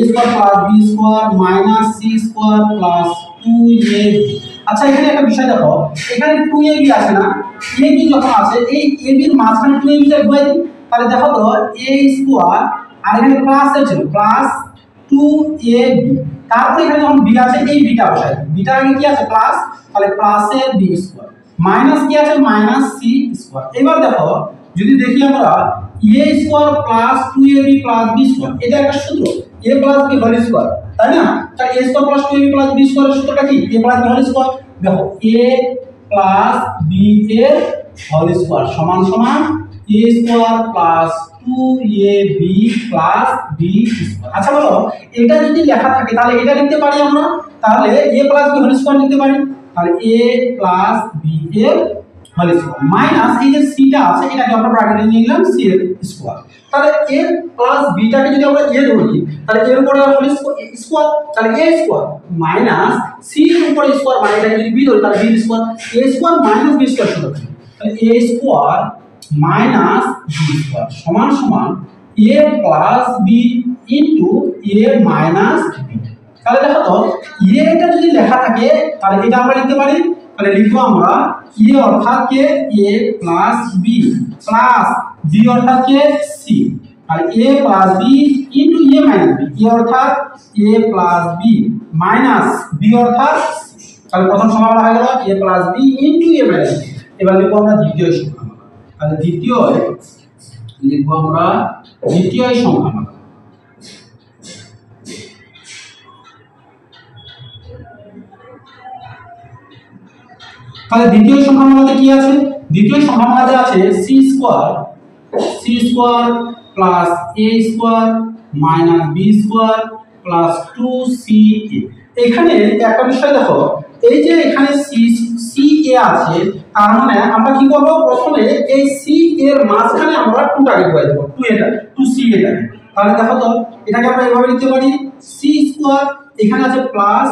square plus B square minus C square plus 2ab। আচ্ছা এখানে একটা বিষয় দেখো, এখানে 2ab আছে না, ab যখন আছে এই ab এর মাঝখানে 2ab টা বসাই দিই, তাহলে দেখো তো a স্কোয়ার আর এখানে প্লাস এর ছিল প্লাস 2ab, তারপরে এখানে যখন b আছে এই b টা বসাই দিই, b টা আগে কি আছে প্লাস, তাহলে প্লাস এর b স্কোয়ার মাইনাস কি আছে মাইনাস সি স্কোয়ার। এবার দেখো যদি দেখি আমরা a square plus 2ab plus b square, এটা একটা সূত্র a plus b whole square, তাই না, তাই a square plus 2ab plus b square এর সূত্রটা কি a plus b whole square, দেখো a প্লাস b এর হোল স্কোয়ার সমান সমান a square plus 2ab plus b square. আচ্ছা বলো এটা যদি লেখা থাকে তাহলে এটা লিখতে পারি আমরা, তাহলে a plus b whole square লিখতে পারি, তাহলে a প্লাস b এর হোল স্কোয়ার মাইনাস এই যে c টা আছে এটাকে আমরা ব্র্যাকেটে নিয়ে নিলাম c এর স্কোয়ার, তাহলে a প্লাস b টাকে যদি আমরা a ধরি তাহলে এর উপরে হোল স্কোয়ার, তাহলে a স্কোয়ার মাইনাস c এর উপরে স্কোয়ার মানে এটাকে যদি b ধরি তাহলে b square, a square minus b square সূত্র, তাহলে a square minus b square সমান সমান a plus b into a minus b। তাহলে দেখো তো এটা যদি লেখা থাকে তাহলে এটা আমরা লিখতে পারি, তাহলে লিখবো আমরা a অর্থাৎ কে a plus b plus b অর্থাৎ কে c, আর a plus b into a minus b, a অর্থাৎ a plus b minus b অর্থাৎ, তাহলে প্রথম সংখ্যামালা হয়ে গেল a plus b into a minus b। এবার লিখবো আমরা দ্বিতীয় সংখ্যামালা, তাহলে দ্বিতীয় লিখবো আমরা দ্বিতীয় সংখ্যামালা। তাহলে দ্বিতীয় সংখ্যামালাতে কি আছে, দ্বিতীয় সংখ্যামালাতে আছে c square plus a square minus b square plus 2ca। এখানে একটা বিষয় দেখো, এই যে এখানে ca আছে, তার মানে আমরা কি করব, প্রথমে এই c এর মাঝখানে আমরা 2 টাকে বসাই দেব, 2ca টাকে, তাহলে দেখো তো এটাকে আমরা এভাবে লিখতে পারি c স্কয়ার, এখানে আছে প্লাস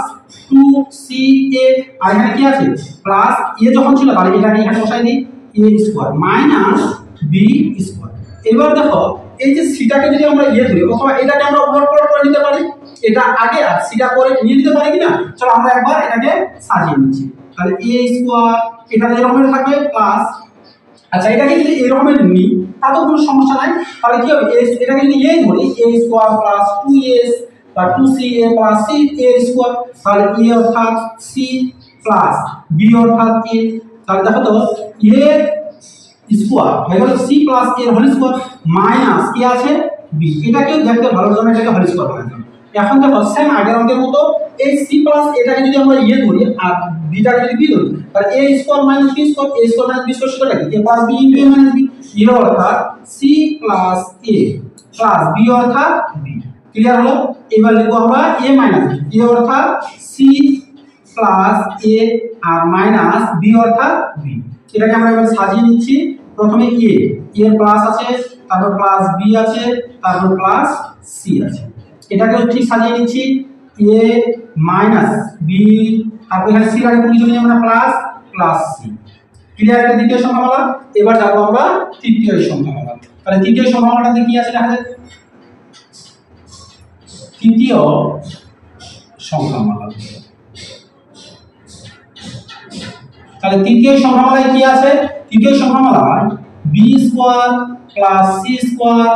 2ca আর এখানে কি আছে প্লাস a যখন ছিল তাহলে এটাকে এখানে বসাই দিই a square minus b square. এবার দেখো এই যে সিটাকে যদি আমরা ধরি অথবা এটাকে আমরা ওভার করে নিতে পারি, এটা আগে আর সিটা করে নিয়ে নিতে পারি কিনা, চলো আমরা একবার এটাকে সাজিয়ে নিচ্ছি, তাহলে a স্কয়ার এটা এরকম থাকবে প্লাস, আচ্ছা এটাকে যদি এরকম নিই তাতে কোনো সমস্যা নাই, তাহলে কি হবে এটাকে যদি ধরি a স্কয়ার প্লাস 2s বা 2ca plus c a square, তাহলে a অর্থাৎ c প্লাস b অর্থাৎ a, তাহলে দেখো তো a স্কয়ার হয়ে গেল c plus a whole square minus কি আছে b, এটাকেও দেখতে ভালো জন্য এটাকে হোল স্কয়ার বানাই দাও, এখন দেখো সেম আগের অঙ্কের মতো এই সি প্লাস এটাকে যদি আমরা ইয়ে ধরি আর বিটাকে যদি বি ধরি তাহলে এ স্কয়ার মাইনাস বি স্কয়ার এ স্কয়ার মাইনাস বি স্কয়ার সেটা কি এ plus B into a minus B এর অর্থাৎ সি প্লাস এ প্লাস বি অর্থাৎ বি ক্লিয়ার হলো। এবার লিখবো আমরা এ মাইনাস বি এ অর্থাৎ সি প্লাস এ আর মাইনাস বি অর্থাৎ বি। এটাকে আমরা এবার সাজিয়ে নিচ্ছি। প্রথমে এ এর প্লাস আছে, তারপর প্লাস বি আছে, তারপর প্লাস সি আছে। এটাকে ঠিক সাজিয়ে নিচ্ছি এ মাইনাস বি, তারপর এখানে সি আগে কিছু নেই আমরা প্লাস প্লাস সি। ক্লিয়ার? এটা দ্বিতীয় সংখ্যামালা। এবার যাব আমরা তৃতীয় সংখ্যামালা। তাহলে তৃতীয় সংখ্যামালাতে কি আছে দেখা যাক। তৃতীয় সংখ্যামালা, তাহলে তৃতীয় সংখ্যামালায় কি আছে? তৃতীয় সংখ্যামালায় B square plus C square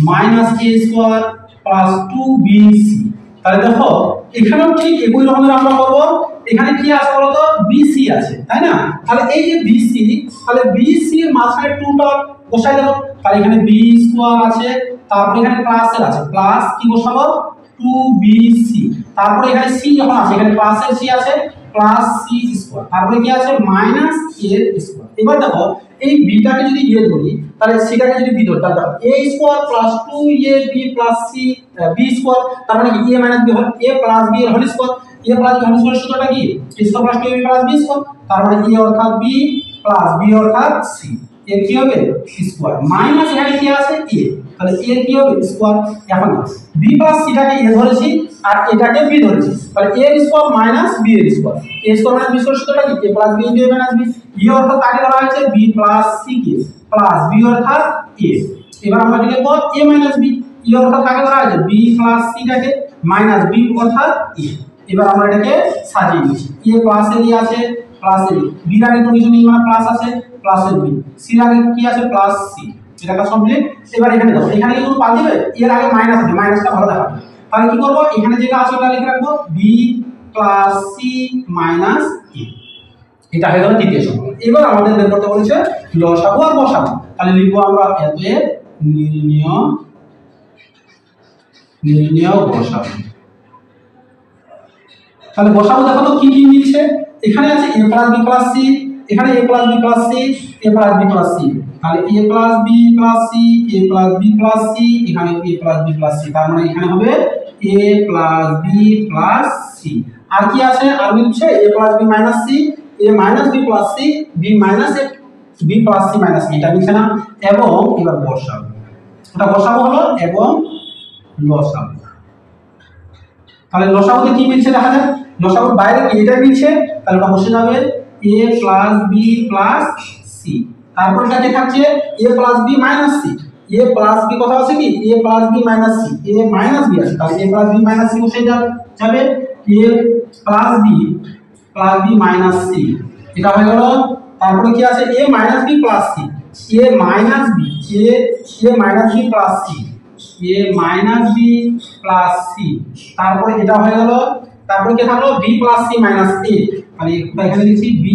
minus A square plus 2bc। তাহলে দেখো এখানেও ঠিক একই রকমের আমরা করব। এখানে কি আছে বলতো bc আছে, তাই না? তাহলে এই যে bc, তাহলে bc এর মাঝখানে 2টা বসাই দাও। তাহলে এখানে b স্কয়ার আছে, তারপর এখানে প্লাস এর আছে, প্লাস কি বসাবো 2bc। তারপর এখানে c যখন আছে এখানে প্লাস এর c আছে প্লাস c স্কয়ার, তারপরে কি আছে মাইনাস a স্কয়ার। এবার দেখো এই বিটাকে যদি ইয়ে ধরি তাহলে সিটাকে যদি বি ধরি তাহলে a square plus 2ab plus c b square, তার মানে কি a মাইনাস b হল a প্লাস b এর whole square. a plus b whole square সূত্রটা কি a square plus 2ab plus b square, তার মানে a অর্থাৎ b প্লাস b অর্থাৎ c। এর কি হবে স্কয়ার মাইনাস এখানে কি আছে a, তাহলে a কি হবে স্কয়ার। এখন b প্লাস c টাকে a ধরেছি আর এটাকে b ধরেছি, তাহলে a এর স্কয়ার মাইনাস b এর square. a square minus b square সূত্রটা কি a plus b into a minus b। e অর্থাৎ কাকে ধরা হয়েছে b plus c k plus b অর্থাৎ a। এবার আমরা লিখব a মাইনাস b। e অর্থাৎ কাকে ধরা হয়েছে b প্লাস c টাকে মাইনাস b অর্থাৎ a। এবার আমরা এটাকে সাজিয়ে নিচ্ছি। a প্লাস এর আছে প্লাস এর b এর আগে কিছু নেই মানে প্লাস আছে প্লাস এর b, c এর আগে কি আছে প্লাস c। এটা কমপ্লিট। এবার এখানে দেখো এখানে কি কোনো পাল দিবে? এর আগে মাইনাস আছে, মাইনাসটা ভালো দেখাবে। তাহলে কি করব এখানে যেটা আছে ওটা লিখে রাখবো b plus c minus a। এটা হয়ে গেল তৃতীয় সংখ্যা। এবার আমাদের বের করতে বলেছে লসাগু আর গসাগু। তাহলে লিখবো আমরা এতে নির্ণয় গসাগু। তাহলে গসাগু দেখো তো কি কি মিলছে। এখানে আছে a plus b plus c, এখানে a plus b plus c, a plus b plus c, তাহলে a plus b plus c, a plus b plus c, এখানে a plus b plus c, তার মানে এখানে হবে a plus b plus c। আর কি আছে? আর মিলছে a plus b minus c, a minus b plus c, b minus a b plus c minus c, এটা মিলছে না। এবং এবার গসাগু, ওটা গসাগু হলো এবং লসাগু। তাহলে লসাগুতে কি মিলছে দেখা যাক। লসাগুর বাইরে কি এটা মিলছে, তাহলে ওটা বসে যাবে a plus b plus c। তারপর এটা কি থাকছে a plus b minus c। a plus b কথা আছে কি a plus b minus c, a minus b আছে, তাহলে a plus b minus c বসে যাবে a plus b minus c। এটা হয়ে গেল। তারপরে কি আছে a minus b plus c, a minus b minus b plus c, a minus b plus c। তারপরে এটা হয়ে গেল। তারপরে কি থাকলো b plus c minus a, তাহলে এখানে লিখছি b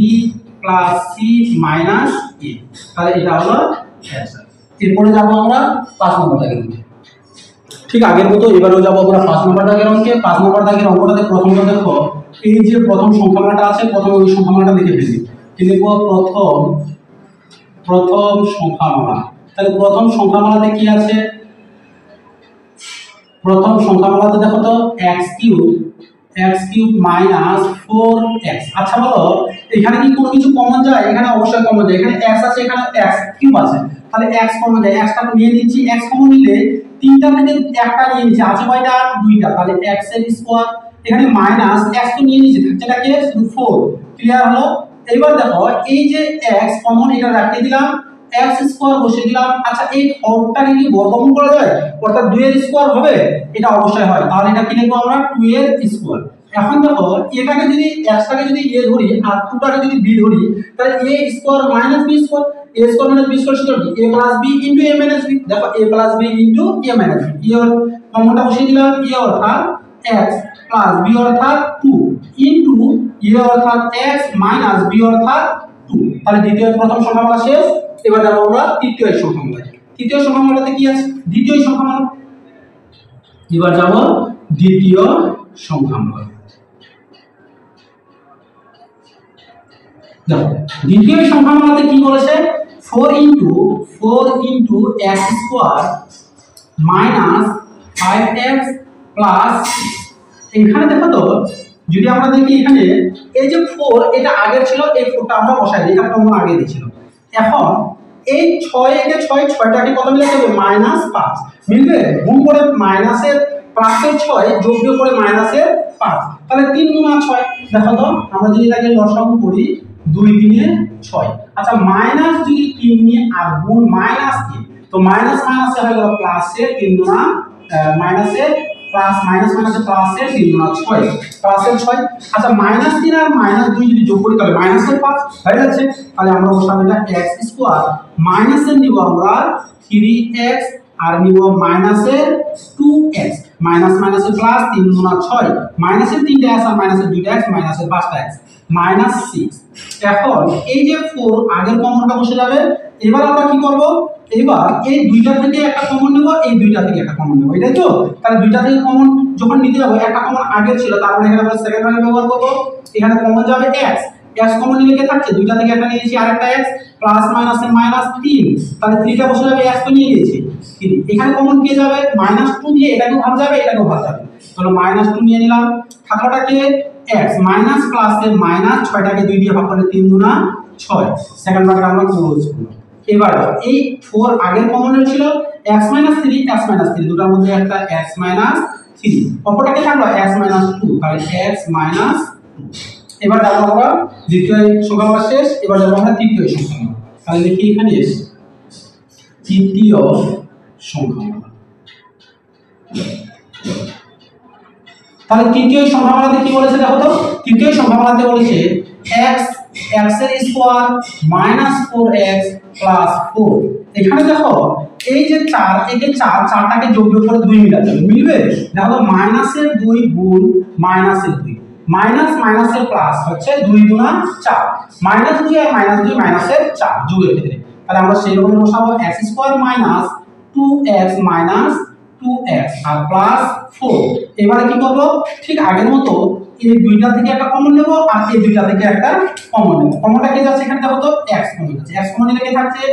plus c minus a। তাহলে এটা হলো অ্যানসার। এরপরে যাব আমরা 5 নম্বর দাগের অঙ্কে। ঠিক আগের মতো এবারেও যাব আমরা 5 নম্বর দাগের অঙ্কে। 5 নম্বর দাগের অঙ্কটাতে প্রথমে দেখো এই যে প্রথম সংখ্যামালাটা আছে, প্রথমে ওই সংখ্যামালাটা লিখে ফেলি। কি লিখব? প্রথম সংখ্যামালা। তাহলে প্রথম সংখ্যামালাতে কি আছে? প্রথম সংখ্যামালাতে দেখো তো x কিউব মাইনাস 4x। আচ্ছা বলো এখানে কি কোনো কিছু কমন যায়? এখানে অবশ্যই কমন যায়। এখানে x আছে, এখানে x কিউব আছে, তাহলে x কমন যায়। x টা নিয়ে নিচ্ছি, x কমন নিলে তিনটা থেকে একটা নিয়ে নিচ্ছি, আছে কয়টা? দুইটা, তাহলে x এর স্কয়ার। এখানে মাইনাস x তো নিয়ে নিচ্ছি, থাকছেটা কি শুধু 4। ক্লিয়ার হলো? এবার দেখো এই যে x কমন এটা রাখিয়ে দিলাম, x স্কয়ার বসে দিলাম। আচ্ছা এই 4টাকে কি বর্গমূল করা যায়? অর্থাৎ 2 এর স্কয়ার হবে? এটা অবশ্যই হয়। তাহলে এটা কি লিখবো আমরা 2 এর স্কয়ার। এখন দেখো এটাকে যদি x টাকে যদি a ধরি আর 2 টাকে যদি b ধরি তাহলে a square minus b square, a square minus b square সূত্র কি a plus b into a minus b। দেখো a plus b into a minus b, এর কমনটা বসিয়ে দিলাম a অর্থাৎ x প্লাস b অর্থাৎ 2 ইনটু a অর্থাৎ x মাইনাস b অর্থাৎ 2। তাহলে দ্বিতীয় প্রথম সংখ্যামালা শেষ। এবার যাব আমরা তৃতীয় সংখ্যামালায়। তৃতীয় সংখ্যামালাতে কি আছে? দ্বিতীয় সংখ্যামালা। এবার যাব দ্বিতীয় সংখ্যামালা। দেখো দ্বিতীয় সংখ্যামালাতে কি বলেছে 4 into x square minus 5x plus, এখানে দেখো তো যদি আমরা দেখি এখানে এই যে 4 এটা আগের ছিল, এই 4টা আমরা বসাই দিই, এটা কমন আগে দিয়েছিল। এখন এই 6 একে 6 6টাকে কত মিলাতে হবে -5 মিলবে, গুণ করে মাইনাসের প্লাসের 6 যোগ করে মাইনাসের 5, তাহলে 3 গুণ 6। দেখো তো আমরা যদি এটাকে লসাগু করি 2 3 6, আচ্ছা মাইনাস যদি 3 নিয়ে আর গুণ -3, তো মাইনাস মাইনাসে হয়ে গেল প্লাসের 3 গুণ মাইনাসের প্লাস, মাইনাস মাইনাসে প্লাসের 3 গুণ 6 প্লাসের 6, আচ্ছা -3 আর -2 যদি যোগ করি তাহলে -5 হয়ে যাচ্ছে। তাহলে আমরা বসাবো এটা x স্কয়ার মাইনাসের নিব আমরা 3x আর নিব মাইনাসের 2x, মাইনাস মাইনাসে প্লাস 3 গুণ 6 মাইনাসের 3x আর মাইনাসের 2x মাইনাসের 5x -6। এখন এই যে 4 আগের কমনটা বসে যাবে, এবার আমরা কি করব, এবার এই দুইটা থেকে একটা কমন নেব, এই দুইটা থেকে একটা কমন নেব, এটাই তো। তাহলে দুইটা থেকে কমন যখন নিতে যাব, একটা কমন আগে ছিল তার মানে এখানে আমরা সেকেন্ড ভ্যালু ব্যবহার করব, এখানে কমন যাবে x, x কমন নিলে কি থাকছে, দুইটা থেকে একটা নিয়েছি আরেকটা x প্লাস মাইনাসে -3, তাহলে 3টা বসে যাবে, x তো নিয়ে নিয়েছি 3, এখানে কমন কি যাবে -2 দিয়ে এটাকেও ভাগ যাবে এটাকেও ভাগ যাবে, তাহলে -2 নিয়ে নিলাম, থাকাটাকে x মাইনাস প্লাসের মাইনাস 6টাকে 2 দিয়ে ভাগ করলে 3 গুণ 6, সেকেন্ড ভাগটা আমরা ক্লোজ করলাম। এবার এই 4 আগের কমনের ছিল x - 3 x - 3 দুটার মধ্যে একটা x - 3, অপরটাকে থাকলো x - 2, তাহলে x - 2। এবার দেখো আমরা দ্বিতীয় সংখ্যামালা শেষ, এবার যাব আমরা তৃতীয় সংখ্যামালা। তাহলে দেখি এখানে তৃতীয় সংখ্যামালা। তাহলে তৃতীয় সংখ্যামালাতে কি বলেছে দেখো তো, তৃতীয় সংখ্যামালাতে বলেছে x এর স্কয়ার -4x প্লাস 4। এখানে দেখো এই যে 4 এই যে 4টাকে যোগ করে 2 মিলাতে হবে, মিলবে। দেখো মাইনাসের 2 গুণ মাইনাসের 2, মাইনাস মাইনাসের প্লাস হচ্ছে 2 গুণ 4, -2 আর -2 মাইনাসের 4 যোগের ক্ষেত্রে, তাহলে আমরা সেই রকম বসাবো x square minus 2x minus 2x আর প্লাস 4। এবারে কি করব, ঠিক আগের মতো এই দুইটা থেকে একটা কমন নেব আর এই দুইটা থেকে একটা কমন নেব। কমনটা কি যাচ্ছে এখানে দেখো তো x কমন যাচ্ছে, x কমন নিলে কি থাকছে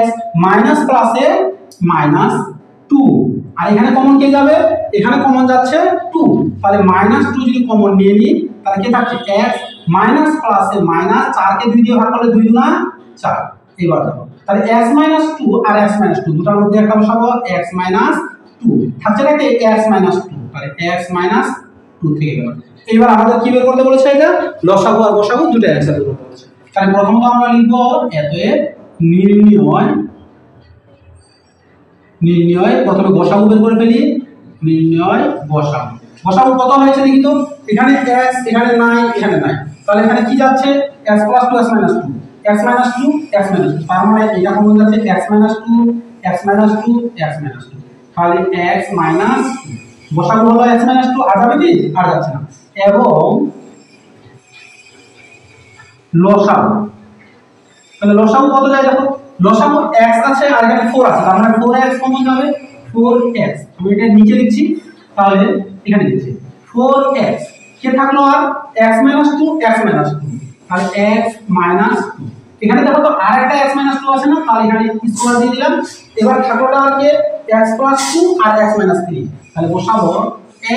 x মাইনাস প্লাসে -2, আর এখানে কমন কি যাবে, এখানে কমন যাচ্ছে 2, তাহলে -2 যদি কমন নিয়ে নিই তাহলে কি থাকছে x মাইনাস প্লাসে মাইনাস 4 কে 2 দিয়ে ভাগ করলে 2 গুণ 4। এবার দেখো তাহলে x - 2 আর x - 2 দুটার মধ্যে একটা বসাবো x - 2, থাকছে নাকি x - 2, তাহলে x - 2 থেকে গেল। এবার আমাদের কি বের করতে বলেছে, এটা লসাগু আর গসাগু দুটো অ্যানসার বের করতে বলেছে। তাহলে প্রথমত আমরা লিখব অতএব নির্ণয় প্রথমে গসাগু বের করে ফেলি, নির্ণয় গসাগু। গসাগু কত হয়েছে দেখি তো, এখানে x এখানে নাই এখানে নাই, তাহলে এখানে কি যাচ্ছে x + 2 x - 2 x - 2 x - 2, তার মানে এটা কমন যাচ্ছে x - 2 x - 2 x - 2, তাহলে x - গসাগু হলো x - 2, আর যাবে কি আর যাচ্ছে না। এবং লসাগু, তাহলে লসাগু কত যায় দেখো, লসাগু x আছে আর এখানে 4 আছে, তার মানে 4x কমন যাবে 4x, আমি এটা নিচে লিখছি তাহলে এখানে লিখছি 4x, কে থাকলো আর x - 2 x - 2, তাহলে x - 2, এখানে দেখো তো আরেকটা x - 2 আছে না, তাহলে এখানে স্কয়ার দিয়ে দিলাম। এবার থাকলোটা কি x + 2 আর x - 3, তাহলে বসাবো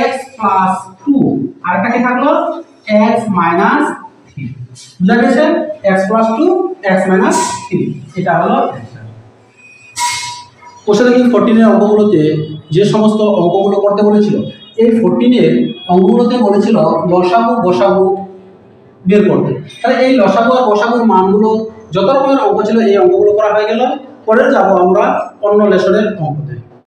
x + 2 আর একটা কি থাকলো x - 3, বুঝা গেছে x + 2 x - 3, এটা হলো অ্যানসার। কোশ্চেন দেখি 14 এর অঙ্কগুলোতে যে সমস্ত অঙ্কগুলো করতে বলেছিল, এই 14 এর অঙ্কগুলোতে বলেছিল লসাগু গসাগু বের করতে। তাহলে এই লসাগু আর গসাগুর মানগুলো যত রকমের অঙ্ক ছিল এই অঙ্কগুলো করা হয়ে গেল। পরে যাব আমরা অন্য লেসনের অঙ্কতে।